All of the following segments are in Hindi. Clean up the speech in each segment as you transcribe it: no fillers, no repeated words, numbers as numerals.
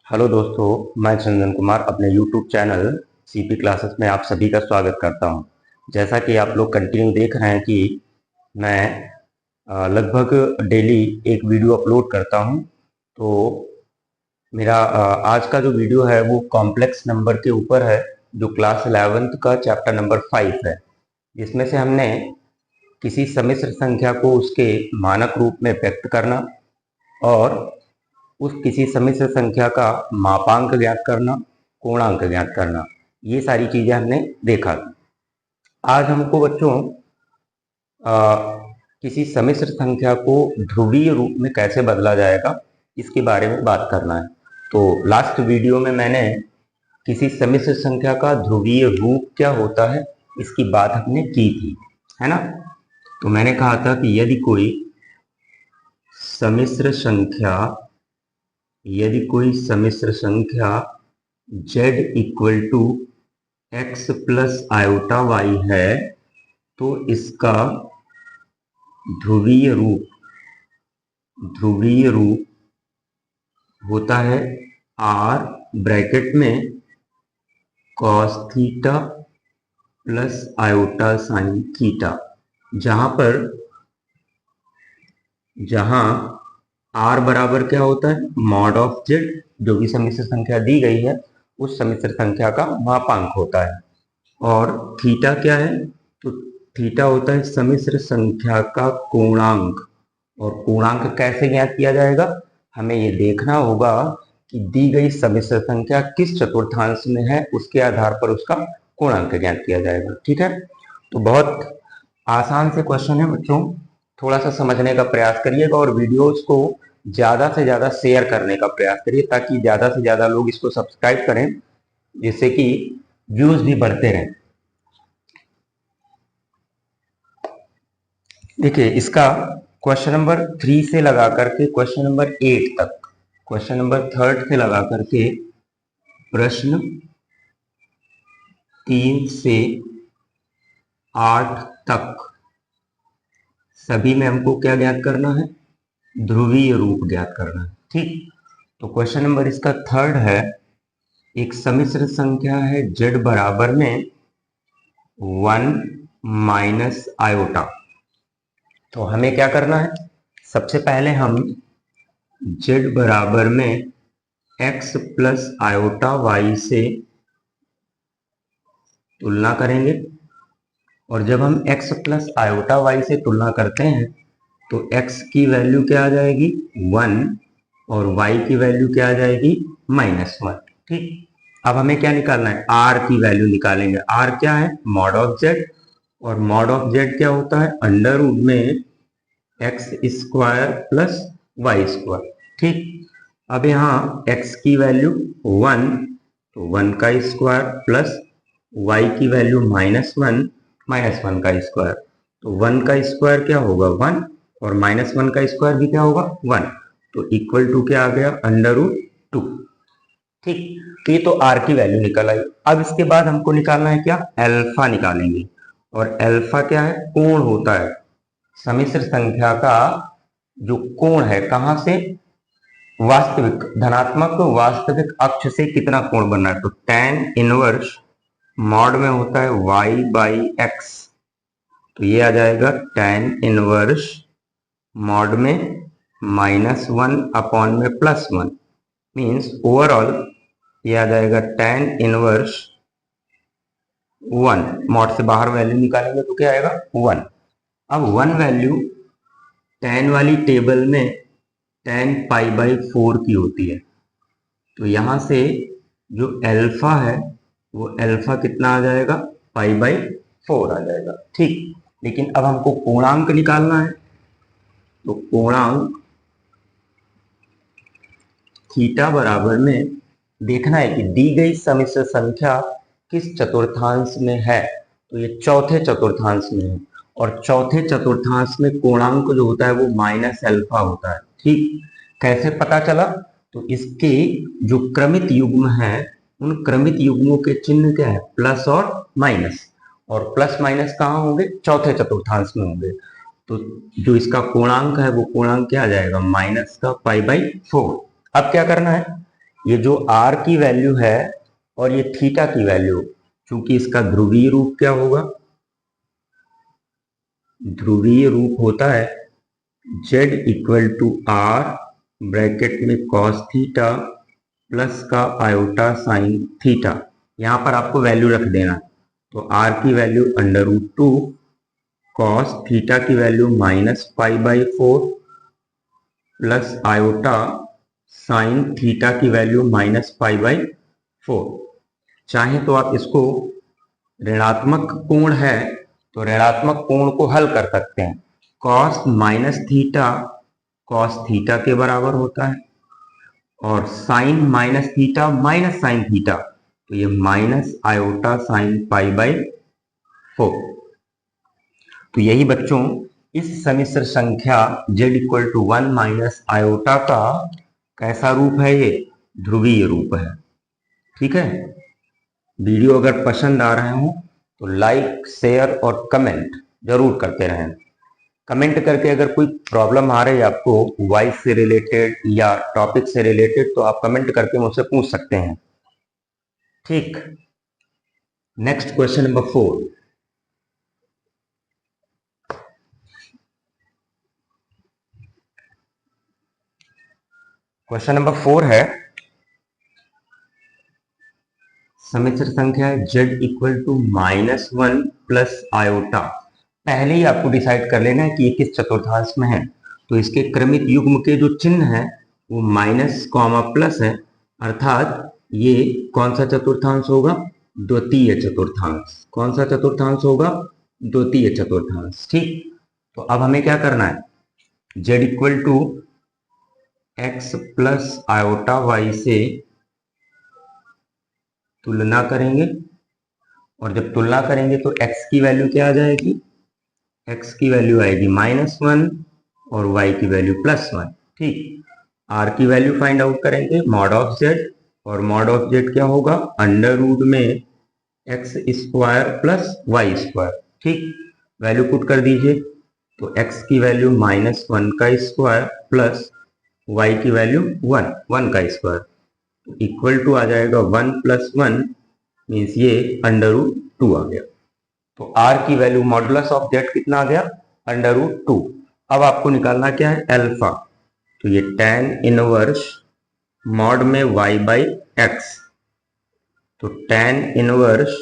हेलो दोस्तों, मैं चंदन कुमार अपने YouTube चैनल सीपी क्लासेस में आप सभी का स्वागत करता हूं। जैसा कि आप लोग कंटिन्यू देख रहे हैं कि मैं लगभग डेली एक वीडियो अपलोड करता हूं। तो मेरा आज का जो वीडियो है वो कॉम्प्लेक्स नंबर के ऊपर है, जो क्लास 11th का चैप्टर नंबर 5 है, जिसमें से हमने किसी सम्मिश्र संख्या को उसके मानक रूप में व्यक्त करना और उस किसी सम्मिश्र संख्या का मापांक ज्ञात करना, पूर्णांक ज्ञात करना, ये सारी चीजें हमने देखा। आज हमको बच्चों किसी सम्मिश्र संख्या को ध्रुवीय रूप में कैसे बदला जाएगा इसके बारे में बात करना है। तो लास्ट वीडियो में मैंने किसी सम्मिश्र संख्या का ध्रुवीय रूप क्या होता है इसकी बात हमने की थी, है ना। तो मैंने कहा था कि यदि कोई सम्मिश्र संख्या z equal to x plus iota y है तो इसका ध्रुवीय रूप होता है r ब्रैकेट में cos theta plus iota sine theta, जहां r बराबर क्या होता है, मॉड ऑफ z, जो भी सम्मिश्र संख्या दी गई है उस सम्मिश्र संख्या का मापांक होता है। और थीटा क्या है, तो थीटा होता है सम्मिश्र संख्या का कोणांक। और पूर्णांक कैसे ज्ञात किया जाएगा, हमें ये देखना होगा कि दी गई सम्मिश्र संख्या किस चतुर्थांश में है, उसके आधार पर उसका पूर्णांक ज्ञात किया जाएगा। ठीक है, तो बहुत आसान से क्वेश्चन है बच्चों, थोड़ा सा समझने का प्रयास करिएगा और वीडियोस को ज्यादा से ज्यादा शेयर करने का प्रयास करिए ताकि ज्यादा से ज्यादा लोग इसको सब्सक्राइब करें, जिससे कि व्यूज भी बढ़ते रहें। देखिए, इसका क्वेश्चन नंबर 3 से लगा करके क्वेश्चन नंबर 8 तक, क्वेश्चन नंबर 3 से लगा करके प्रश्न 3 से 8 तक सभी में हमको क्या ज्ञात करना है, ध्रुवीय रूप ज्ञात करना है। ठीक, तो क्वेश्चन नंबर इसका 3 है, एक सम्मिश्र संख्या है z बराबर में 1 माइनस आयोटा। तो हमें क्या करना है, सबसे पहले हम z बराबर में x प्लस आयोटा y से तुलना करेंगे। और जब हम x प्लस आयोटा y से तुलना करते हैं तो x की वैल्यू क्या आ जाएगी, 1, और y की वैल्यू क्या आ जाएगी, -1। ठीक, अब हमें क्या निकालना है, r की वैल्यू निकालेंगे। r क्या है, मॉड ऑफ z, और मॉड ऑफ z क्या होता है, अंडर रूट में x square plus y square. ठीक, अब यहाँ x की वैल्यू 1, तो 1 का स्क्वायर प्लस y की वैल्यू -1, -1 का स्क्वायर। तो 1 का स्क्वायर क्या होगा, 1, और -1 का स्क्वायर भी क्या होगा, 1। तो इक्वल टू क्या आ गया, √2। ठीक, तो ये तो r की वैल्यू निकल आई। अब इसके बाद हमको निकालना है क्या, अल्फा निकालेंगे। और अल्फा क्या है, कोण होता है सम्मिश्र संख्या का जो कोण है, कहां से, वास्तविक धनात्मक वास्तविक अक्ष से कितना कोण बन रहा है। तो tan इनवर्स मॉड में होता है y/x, तो ये आ जाएगा tan इनवर्स मॉड में -1 अपॉन में +1, मीन्स ओवरऑल ये आ जाएगा tan इनवर्स 1। मॉड से बाहर वैल्यू निकालेंगे तो क्या आएगा, 1। अब 1 वैल्यू tan वाली टेबल में tan π/4 की होती है, तो यहां से जो अल्फा है वो अल्फा कितना आ जाएगा, π/4 आ जाएगा। ठीक, लेकिन अब हमको पूर्णांक निकालना है, तो पूर्णांक थीटा बराबर में देखना है कि दी गई सम्मिश्र संख्या किस चतुर्थांश में है, तो ये चौथे चतुर्थांश में है। और चौथे चतुर्थांश में कोणांक जो होता है वो -अल्फा होता है। ठीक, कैसे पता चला, तो इसके जो क्रमित युग्म है उन क्रमित युग्मों के चिन्ह क्या है, प्लस और माइनस, और प्लस माइनस कहाँ होंगे, चौथे चतुर्थांश में होंगे। तो जो इसका पूर्णांक है वो पूर्णांक क्या आ जाएगा, -π/4। अब क्या करना है, ये जो r की वैल्यू है और ये थीटा की वैल्यू, चूंकि इसका ध्रुवीय रूप क्या होगा, ध्रुवीय रूप होता है z equal to r bracket में cos थीटा प्लस का आयोटा साइन थीटा। यहां पर आपको वैल्यू रख देना, तो r की वैल्यू √2, cos थीटा की value -π/4 plus iota sine theta की वैल्यू -π/4। चाहे तो आप इसको ऋणात्मक कोण है तो ऋणात्मक कोण को हल कर सकते हैं। cos थीटा cos थीटा के बराबर होता है और sine theta minus sine theta, तो ये माइनस आयोटा साइन π/4। तो यही बच्चों इस समिश्र संख्या z equal to 1 minus iota का कैसा रूप है, ये ध्रुवीय रूप है। ठीक है, वीडियो अगर पसंद आ रहे हो तो लाइक शेयर और कमेंट जरूर करते रहें। कमेंट करके अगर कोई प्रॉब्लम आ रही है आपको वॉइस से रिलेटेड या टॉपिक से रिलेटेड, तो आप कमेंट करके मुझसे पूछ सकते हैं। ठीक, next question number 4। Question number 4 है, समिश्र संख्या z equal to -1 plus iota. पहले ही आपको डिसाइड कर लेना है कि ये किस चतुर्थांश में है। तो इसके क्रमिक युग्म के जो चिन्ह है वो माइनस कॉमा प्लस है, अर्थात ये कौन सा चतुर्थांश होगा, द्वितीय चतुर्थांश। कौन सा चतुर्थांश होगा, द्वितीय चतुर्थांश। ठीक, तो अब हमें क्या करना है, z equal to x plus iota y से तुलना करेंगे, और जब तुलना करेंगे तो x की वैल्यू क्या आ जाएगी, x की वैल्यू आएगी -1 और y की वैल्यू +1। ठीक, r की वैल्यू फाइंड आउट करेंगे, मॉड ऑफ z, और मॉड ऑफ z क्या होगा, अंडर रूट में x² प्लस y²। ठीक, वैल्यू पुट कर दीजिए, तो x की वैल्यू -1 का स्क्वायर प्लस y की वैल्यू 1 का स्क्वायर, इक्वल टू आ जाएगा 1 + 1 मीन्स ये √2 आ गया। तो r की वैल्यू मॉडुलस ऑफ z कितना आ गया, √2। अब आपको निकालना क्या है, अल्फा। तो ये tan इनवर्स मॉड में y/x, तो tan इनवर्स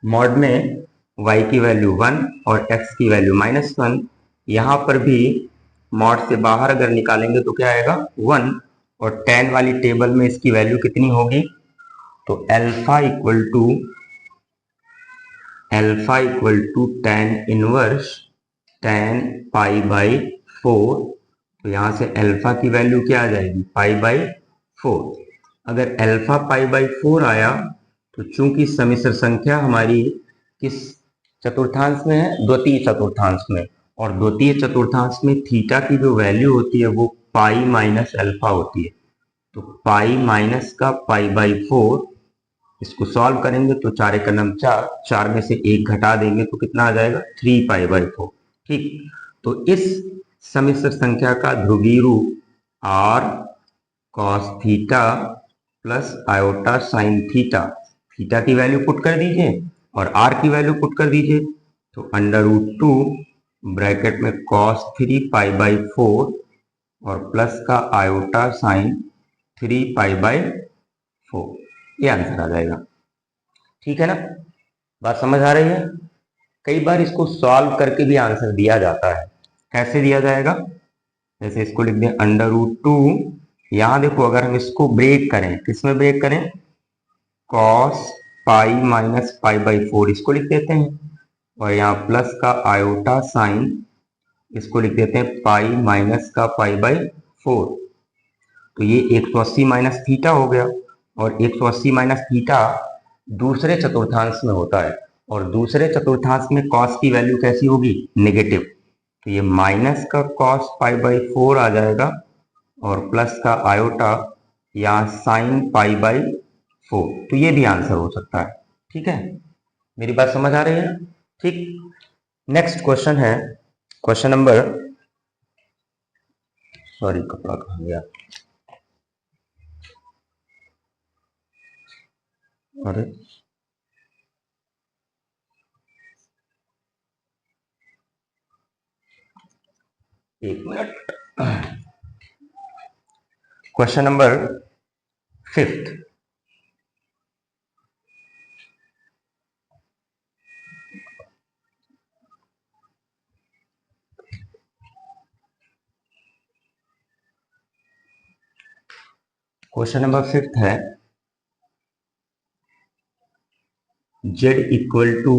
मॉड में y की वैल्यू 1 और x की वैल्यू -1। यहां पर भी मॉड से बाहर अगर निकालेंगे तो क्या आएगा, 1, और tan वाली टेबल में इसकी वैल्यू कितनी होगी, तो alpha equal to tan inverse tan π/4। तो यहां से अल्फा की वैल्यू क्या आ जाएगी, π/4। अगर अल्फा π/4 आया तो चूंकि समिश्र संख्या हमारी किस चतुर्थांश में है, द्वितीय चतुर्थांश में, और द्वितीय चतुर्थांश में थीटा की जो वैल्यू होती है वो पाई माइनस अल्फा होती है। तो पाई माइनस का π/4, इसको सॉल्व करेंगे तो 4 × 4, 4 में से 1 घटा देंगे तो कितना आ जाएगा, 3π/4। ठीक, तो इस समिश्र संख्या का ध्रुवीय रूप r cos theta plus iota sine theta, theta की वैल्यू पुट कर दीजिए और r की वैल्यू पुट कर दीजिए, तो √2 ब्रैकेट में cos 3π/4 और प्लस का आयोटा साइन 3π/4, ये आंसर आ जाएगा। ठीक है ना, बात समझ आ रही है। कई बार इसको सॉल्व करके भी आंसर दिया जाता है। कैसे दिया जाएगा, जैसे इसको लिख दें √2, यहां देखो अगर हम इसको ब्रेक करें, किसमें ब्रेक करें, cos पाई माइनस π/4 इसको लिख देते हैं, और यहाँ प्लस का आयोटा साइन इसको लिख देते हैं पाई माइनस का π/4। तो ये 180 माइनस थीटा हो गया, और 180 माइनस थीटा दूसरे चतुर्थांश में होता है, और दूसरे चतुर्थांश में cos की वैल्यू कैसी होगी, नेगेटिव। तो ये माइनस का cos π/4 आ जाएगा और प्लस का आयोटा यहाँ साइन π/4। तो ये भी आंसर हो सकता है। ठीक है, मेरी बात समझ आ रही है। ठीक, नेक्स्ट क्वेश्चन है, क्वेश्चन नंबर, सॉरी कपड़ा कहाँ गया, अरे एक minute. Question number 5th। Question number 5th है z equal to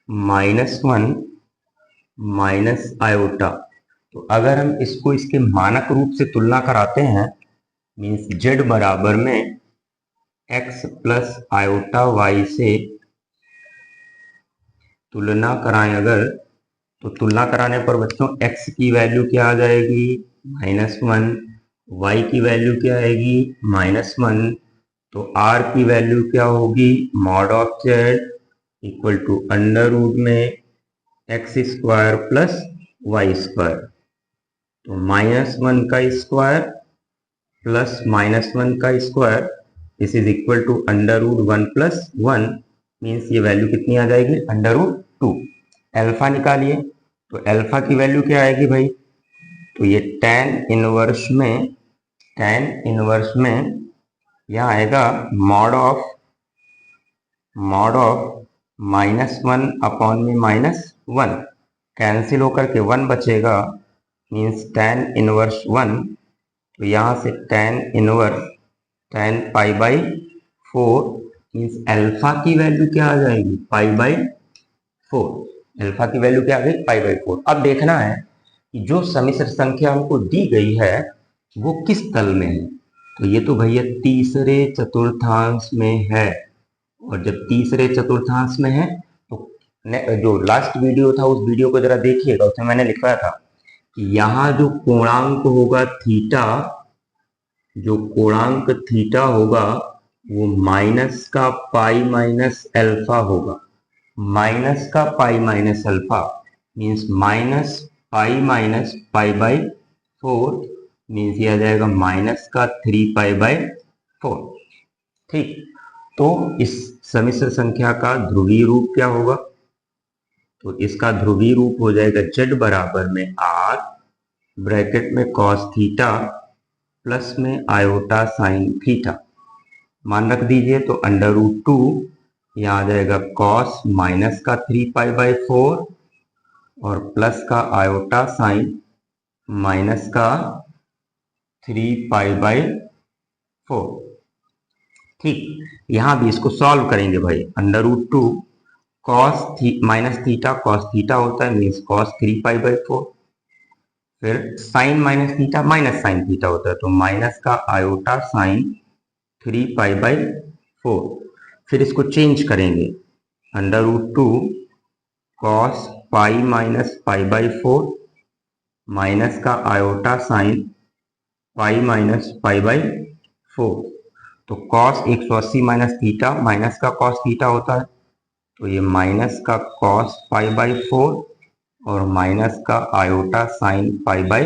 -1 minus iota. तो अगर हम इसको इसके मानक रूप से तुलना कराते हैं, मीन्स z बराबर में x प्लस आयोटा y से तुलना कराएं अगर, तो तुलना कराने पर बच्चों x की वैल्यू क्या आ जाएगी, -1, y की वैल्यू क्या आएगी, -1, तो r की वैल्यू क्या होगी, mod of z equal to under root में x square plus y square. तो -1 का स्क्वायर प्लस -1 का square, this is equal to under root 1 plus 1, means ये वैल्यू कितनी आ जाएगी, अंडर रूट 2। एल्फा निकालिए, तो एल्फा की वैल्यू क्या आएगी भाई, तो ये tan इनवर्स में यहाँ आएगा मॉड ऑफ -1 अपॉन में -1, कैंसिल होकर के 1 बचेगा, मीन्स tan इनवर्स 1। तो यहाँ से tan inverse tan pi by 4, means alpha की वैल्यू क्या आ जाएगी, पाई बाई 4। एल्फा की वैल्यू क्या आ गई, पाई बाई 4। अब देखना है कि जो समिश्र संख्या हमको दी गई है वो किस तल में है। तो ये तो भैया तीसरे चतुर्थांश में है, और जब तीसरे चतुर्थांश में है तो जो लास्ट वीडियो था उस वीडियो को जरा देखिएगा, उसमें मैंने लिखवाया था कि यहाँ जो कोणांक होगा थीटा, जो कोणांक थीटा होगा वो माइनस का पाई माइनस अल्फा होगा। माइनस का pi minus alpha means minus pi minus pi by 4, means ये आ जाएगा माइनस का 3 पाई बाई 4। ठीक, तो इस समिश्र संख्या का ध्रुवीय रूप क्या होगा, तो इसका ध्रुवीय रूप हो जाएगा z बराबर में r ब्रैकेट में cos थीटा प्लस में आयोटा साइन थीटा, मान रख दीजिए, तो अंडर रूट 2 यहाँ आ जाएगा cos माइनस का 3 पाई बाई 4 और प्लस का आयोटा साइन माइनस का 3 पाई बाई 4। ठीक, यहां भी इसको सॉल्व करेंगे भाई, under root 2 cos minus theta cos theta होता है, मीन्स कॉस 3 पाई बाई 4, फिर sine minus theta minus sine theta होता है, तो माइनस का आयोटा साइन 3 पाई बाई 4। फिर इसको चेंज करेंगे, under root 2 cos pi minus pi by 4 minus का iota sine pi minus pi by 4। तो कॉस 180 माइनस थीटा माइनस का कॉस थीटा होता है, तो ये माइनस का कॉस पाई बाई 4 और माइनस का आयोटा साइन पाई बाई,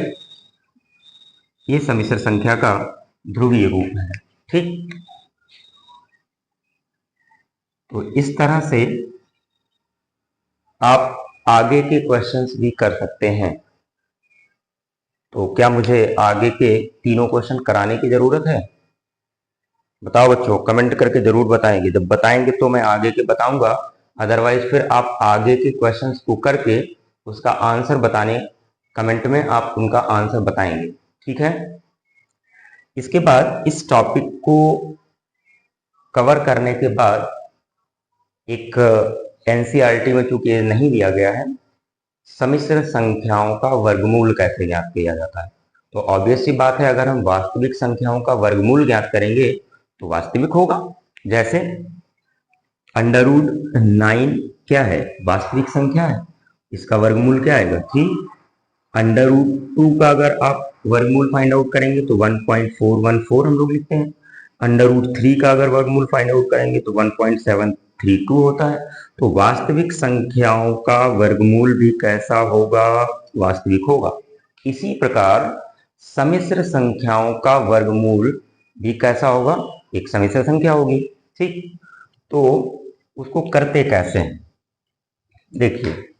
ये समिश्र संख्या का ध्रुवीय रूप है। ठीक, तो इस तरह से आप आगे के क्वेश्चंस भी कर सकते हैं। तो क्या मुझे आगे के तीनों क्वेश्चन कराने की जरूरत है, बताओ बच्चों, कमेंट करके जरूर बताएंगे, जब बताएंगे तो मैं आगे के बताऊंगा, अदरवाइज फिर आप आगे के क्वेश्चंस को करके उसका आंसर बताने, कमेंट में आप उनका आंसर बताएंगे। ठीक है, इसके बाद इस टॉपिक को कवर करने के बाद एक एनसीईआरटी में चूंकि नहीं दिया गया है, समिश्र संख्याओं का वर्गमूल कैसे ज्ञात किया जाता है। तो ऑब्वियस सी बात है, अगर हम वास्तविक संख्याओं का वर्गमूल ज्ञात करेंगे तो वास्तविक होगा। जैसे अंडर रूट 9 क्या है, वास्तविक संख्या है, इसका वर्गमूल क्या आएगा, 3। अंडर रूट 2 का अगर आप वर्गमूल फाइंड आउट करेंगे तो 1.414 हम लोग लिखते हैं। अंडर रूट 3 का अगर वर्गमूल फाइंड आउट करेंगे तो 1.732 होता है। तो वास्तविक संख्याओं का वर्गमूल भी कैसा होगा, वास्तविक होगा। इसी प्रकार समिश्र संख्याओं का वर्गमूल भी कैसा होगा, एक समिश्र संख्या होगी। ठीक, तो उसको करते कैसे हैं, देखिए